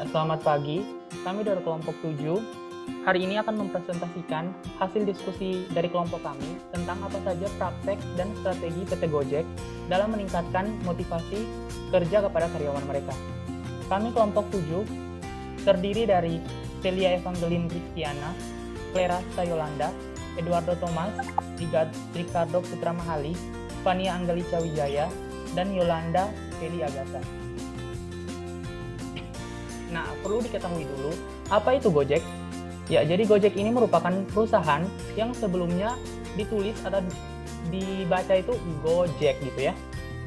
Selamat pagi, kami dari kelompok 7. Hari ini akan mempresentasikan hasil diskusi dari kelompok kami tentang apa saja praktek dan strategi PT Gojek dalam meningkatkan motivasi kerja kepada karyawan mereka. Kami kelompok 7 terdiri dari Celia Evangeline Christiana, Clara Sayolanda, Eduardo Thomas, Ricardo Putra Mahali, Fania Anggelica Wijaya, dan Yolanda Feli Agata. Nah, perlu diketahui dulu, apa itu Gojek? Ya, jadi Gojek ini merupakan perusahaan yang sebelumnya ditulis atau dibaca itu Gojek gitu ya.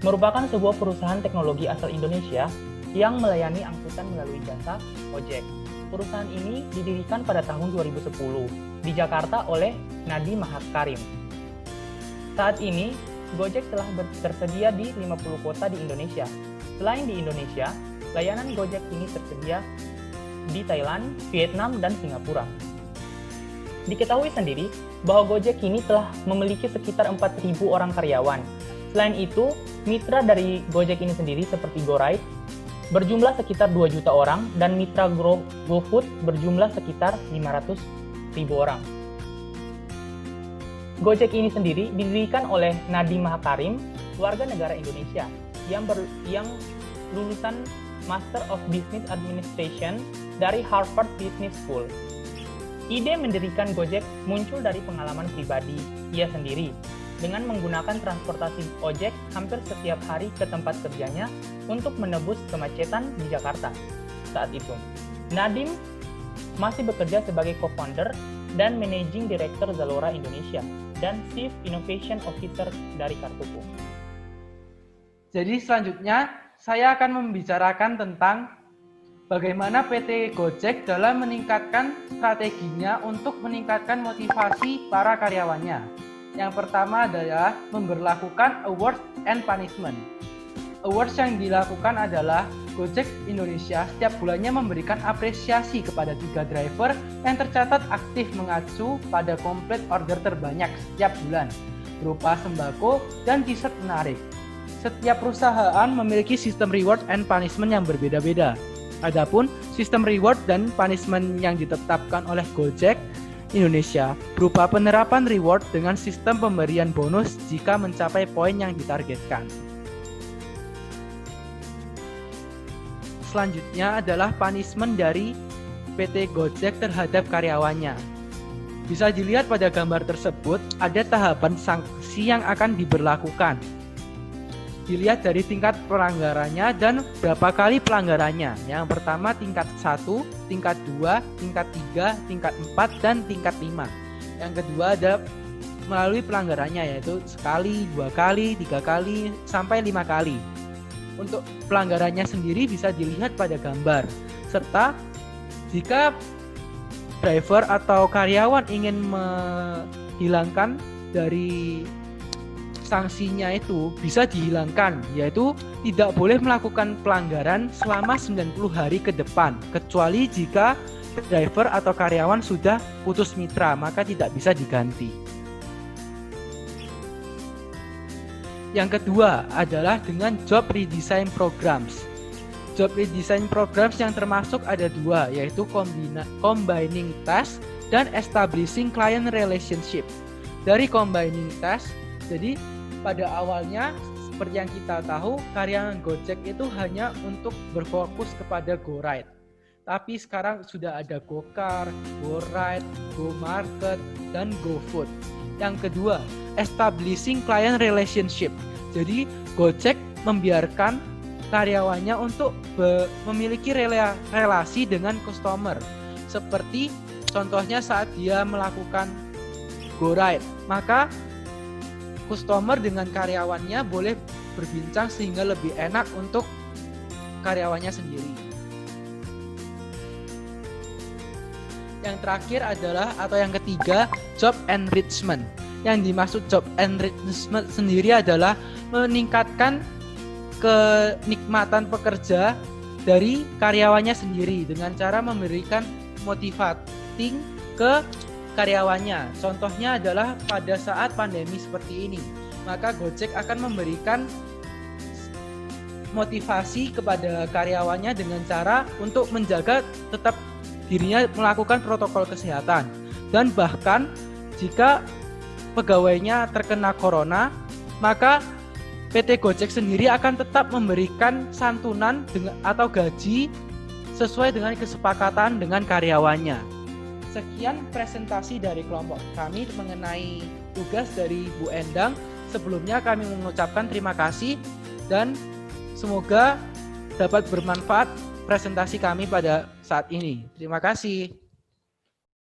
Merupakan sebuah perusahaan teknologi asal Indonesia yang melayani angkutan melalui jasa ojek. Perusahaan ini didirikan pada tahun 2010 di Jakarta oleh Nadiem Makarim. Saat ini, Gojek telah tersedia di 50 kota di Indonesia. Selain di Indonesia, layanan Gojek ini tersedia di Thailand, Vietnam, dan Singapura. Diketahui sendiri bahwa Gojek ini telah memiliki sekitar 4.000 orang karyawan. Selain itu, mitra dari Gojek ini sendiri seperti GoRide berjumlah sekitar 2 juta orang dan mitra GoFood berjumlah sekitar 500.000 orang. Gojek ini sendiri didirikan oleh Nadiem Makarim, warga negara Indonesia yang lulusan Master of Business Administration dari Harvard Business School. Ide mendirikan Gojek muncul dari pengalaman pribadi ia sendiri dengan menggunakan transportasi ojek hampir setiap hari ke tempat kerjanya untuk menebus kemacetan di Jakarta saat itu. Nadiem masih bekerja sebagai co-founder dan Managing Director Zalora Indonesia dan Chief Innovation Officer dari Kartuku. Jadi selanjutnya saya akan membicarakan tentang bagaimana PT Gojek dalam meningkatkan strateginya untuk meningkatkan motivasi para karyawannya. Yang pertama adalah memberlakukan awards and punishment. Awards yang dilakukan adalah Gojek Indonesia setiap bulannya memberikan apresiasi kepada 3 driver yang tercatat aktif mengacu pada complete order terbanyak setiap bulan, berupa sembako dan t-shirt menarik. Setiap perusahaan memiliki sistem reward and punishment yang berbeda-beda. Adapun sistem reward dan punishment yang ditetapkan oleh Gojek Indonesia berupa penerapan reward dengan sistem pemberian bonus jika mencapai poin yang ditargetkan. Selanjutnya adalah punishment dari PT Gojek terhadap karyawannya. Bisa dilihat pada gambar tersebut ada tahapan sanksi yang akan diberlakukan. Dilihat dari tingkat pelanggarannya dan berapa kali pelanggarannya. Yang pertama tingkat 1, tingkat 2, tingkat 3, tingkat 4, dan tingkat 5. Yang kedua ada melalui pelanggarannya yaitu sekali, 2 kali, 3 kali, sampai 5 kali. Untuk pelanggarannya sendiri bisa dilihat pada gambar. Serta jika driver atau karyawan ingin menghilangkan dari sanksinya itu bisa dihilangkan, yaitu tidak boleh melakukan pelanggaran selama 90 hari ke depan, kecuali jika driver atau karyawan sudah putus mitra, maka tidak bisa diganti. Yang kedua adalah dengan job redesign programs. Job redesign programs yang termasuk ada 2, yaitu combining task dan establishing client relationship. Dari combining task, jadi pada awalnya seperti yang kita tahu karyawan Gojek itu hanya untuk berfokus kepada GoRide. Tapi sekarang sudah ada GoCar, GoRide, GoMarket, dan GoFood. Yang kedua, establishing client relationship. Jadi Gojek membiarkan karyawannya untuk memiliki relasi dengan customer. Seperti contohnya saat dia melakukan GoRide, maka customer dengan karyawannya boleh berbincang sehingga lebih enak untuk karyawannya sendiri. Yang terakhir adalah atau yang ketiga job enrichment. Yang dimaksud job enrichment sendiri adalah meningkatkan kenikmatan pekerja dari karyawannya sendiri dengan cara memberikan motivating ke karyawannya. Contohnya adalah pada saat pandemi seperti ini, maka Gojek akan memberikan motivasi kepada karyawannya dengan cara untuk menjaga tetap dirinya melakukan protokol kesehatan. Dan bahkan jika pegawainya terkena corona, maka PT Gojek sendiri akan tetap memberikan santunan atau gaji sesuai dengan kesepakatan dengan karyawannya. Sekian presentasi dari kelompok kami mengenai tugas dari Bu Endang. Sebelumnya kami mengucapkan terima kasih dan semoga dapat bermanfaat presentasi kami pada saat ini. Terima kasih.